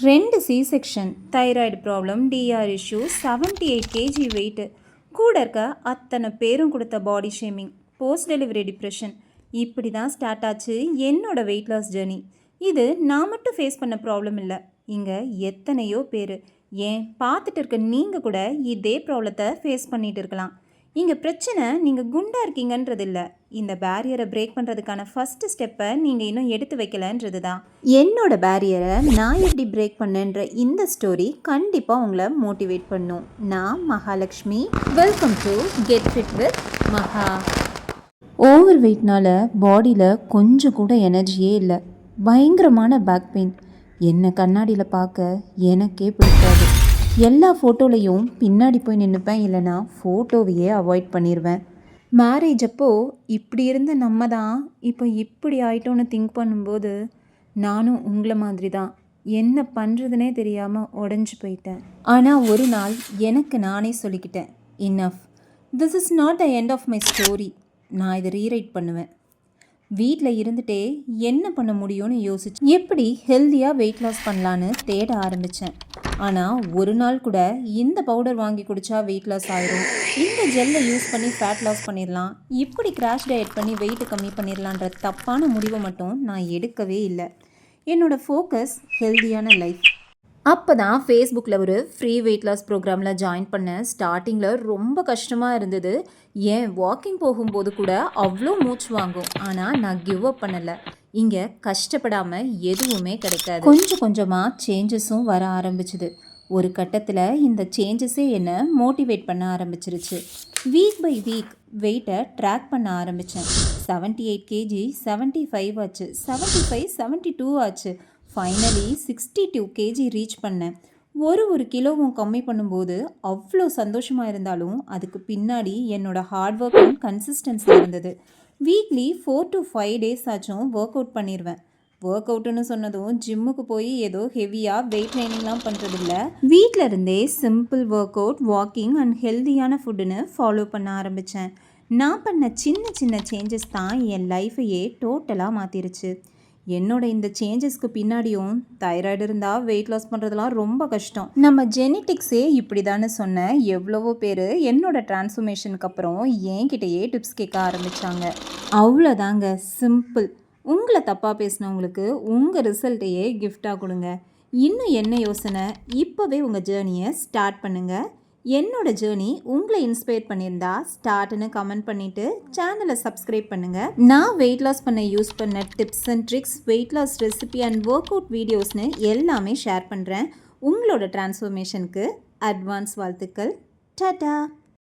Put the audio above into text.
2 C-section, thyroid problem, டிஆர் issue, 78 KG weight, கூட இருக்க அத்தனை பேரும் கொடுத்த body shaming, post delivery depression, இப்படி தான் ஸ்டார்ட் ஆச்சு என்னோட வெயிட் லாஸ் ஜேர்னி. இது நான் மட்டும் ஃபேஸ் பண்ண ப்ராப்ளம் இல்லை, இங்கே எத்தனையோ பேர், ஏன் பார்த்துட்டு இருக்க நீங்கள் கூட இதே ப்ராப்ளத்தை ஃபேஸ் பண்ணிகிட்டு இருக்கலாம். இங்கே பிரச்சனை நீங்கள் குண்டாக இருக்கீங்கன்றது இல்லை, இந்த பேரியரை பிரேக் பண்ணுறதுக்கான ஃபஸ்ட்டு ஸ்டெப்பை நீங்கள் இன்னும் எடுத்து வைக்கலன்றது தான். என்னோட பேரியரை நான் எப்படி பிரேக் பண்ணேன்ற இந்த ஸ்டோரி கண்டிப்பாக உங்களை மோட்டிவேட் பண்ணும். நான் Mahalakshmi, welcome to get fit with மகா. ஓவர் வெயிட்னால் பாடியில் கொஞ்சம் கூட எனர்ஜியே இல்லை, பயங்கரமான பேக் பெயின், என்னை கண்ணாடியில் பார்க்க எனக்கே பிடிக்காது. எல்லா ஃபோட்டோலையும் பின்னாடி போய் நின்றுப்பேன், இல்லைனா ஃபோட்டோவையே அவாய்ட் பண்ணிடுவேன். மேரேஜ் அப்போது இப்படி இருந்த நம்ம தான் இப்போ இப்படி ஆயிட்டோன்னு திங்க் பண்ணும்போது நானும் உங்களை மாதிரி தான் என்ன பண்ணுறதுனே தெரியாமல் உடஞ்சி போயிட்டேன். ஆனால் ஒரு நாள் எனக்கு நானே சொல்லிக்கிட்டேன், enough, this is not the end of my story. நான் இதை ரீரைட் பண்ணுவேன். வீட்டில் இருந்துகிட்டே என்ன பண்ண முடியும்னு யோசிச்சு எப்படி ஹெல்த்தியாக வெயிட் லாஸ் பண்ணலான்னு தேட ஆரம்பித்தேன். ஆனால் ஒரு நாள் கூட இந்த பவுடர் வாங்கி குடித்தா வெயிட் லாஸ் ஆயிரும், இந்த ஜெல்லை யூஸ் பண்ணி ஃபேட் லாஸ் பண்ணிடலாம், இப்படி கிராஷ் டயட் பண்ணி வெயிட்டு கம்மி பண்ணிடலான்ற தப்பான முடிவை மட்டும் நான் எடுக்கவே இல்லை. என்னோடய ஃபோக்கஸ் ஹெல்த்தியான லைஃப். அப்போ தான் ஃபேஸ்புக்கில் ஒரு ஃப்ரீ வெயிட் லாஸ் ப்ரோக்ராமில் ஜாயின் பண்ணேன். ஸ்டார்டிங்கில் ரொம்ப கஷ்டமாக இருந்தது, ஏன் வாக்கிங் போகும்போது கூட அவ்வளோ மூச்சு வாங்கும். ஆனால் நான் கிவ் அப் பண்ணலை. இங்கே கஷ்டப்படாமல் எதுவுமே கிடைக்காது. கொஞ்சம் கொஞ்சமாக சேஞ்சஸும் வர ஆரம்பிச்சுது. ஒரு கட்டத்தில் இந்த சேஞ்சஸே என்னை மோட்டிவேட் பண்ண ஆரம்பிச்சிருச்சு. வீக் பை வீக் வெயிட்டை ட்ராக் பண்ண ஆரம்பித்தேன். 78 கேஜி 75 ஆச்சு, 75 72 ஆச்சு, ஃபைனலி 62 கேஜி ரீச் பண்ணேன். ஒரு கிலோவும் கம்மி பண்ணும்போது அவ்வளோ சந்தோஷமாக இருந்தாலும் அதுக்கு பின்னாடி என்னோடய ஹார்ட் ஒர்க் அண்ட் கன்சிஸ்டன்சி இருந்தது. வீக்லி 4 to 5 days ஆச்சும் ஒர்க் அவுட் பண்ணிடுவேன். ஒர்க் அவுட்டுன்னு சொன்னதும் ஜிம்முக்கு போய் ஏதோ ஹெவியாக வெயிட் ட்ரைனிங்லாம் பண்ணுறதில்ல, வீட்டில் இருந்தே simple work out, walking and ஹெல்த்தியான ஃபுட்டுன்னு ஃபாலோ பண்ண ஆரம்பித்தேன். நான் பண்ண சின்ன சின்ன சேஞ்சஸ் தான் என் லைஃபையே டோட்டலாக மாற்றிருச்சு. என்னோட இந்த சேஞ்சஸ்க்கு பின்னாடியும் தைராய்டு இருந்தால் வெயிட் லாஸ் பண்ணுறதுலாம் ரொம்ப கஷ்டம், நம்ம ஜெனட்டிக்ஸே இப்படி தானே சொன்னேன். எவ்வளவோ பேர் என்னோட டிரான்ஸ்ஃபர்மேஷனுக்கு அப்புறம் என்கிட்டயே டிப்ஸ் கேட்க ஆரம்பித்தாங்க. அவ்வளோதாங்க, சிம்பிள். உங்களை தப்பாக பேசினவங்களுக்கு உங்கள் ரிசல்ட்டையே கிஃப்டாக கொடுங்க. இன்னும் என்ன யோசனை, இப்போவே உங்கள் ஜேர்னியை ஸ்டார்ட் பண்ணுங்கள். என்னோட ஜேர்னி உங்களை இன்ஸ்பயர் பண்ணியிருந்தா ஸ்டார்ட்னு கமெண்ட் பண்ணிவிட்டு சேனலை சப்ஸ்கிரைப் பண்ணுங்கள். நான் வெயிட் லாஸ் பண்ண யூஸ் பண்ண tips and tricks, weight loss recipe and work out வீடியோஸ்னு எல்லாமே ஷேர் பண்ணுறேன். உங்களோட டிரான்ஸ்ஃபர்மேஷனுக்கு அட்வான்ஸ் வாழ்த்துக்கள். டாடா.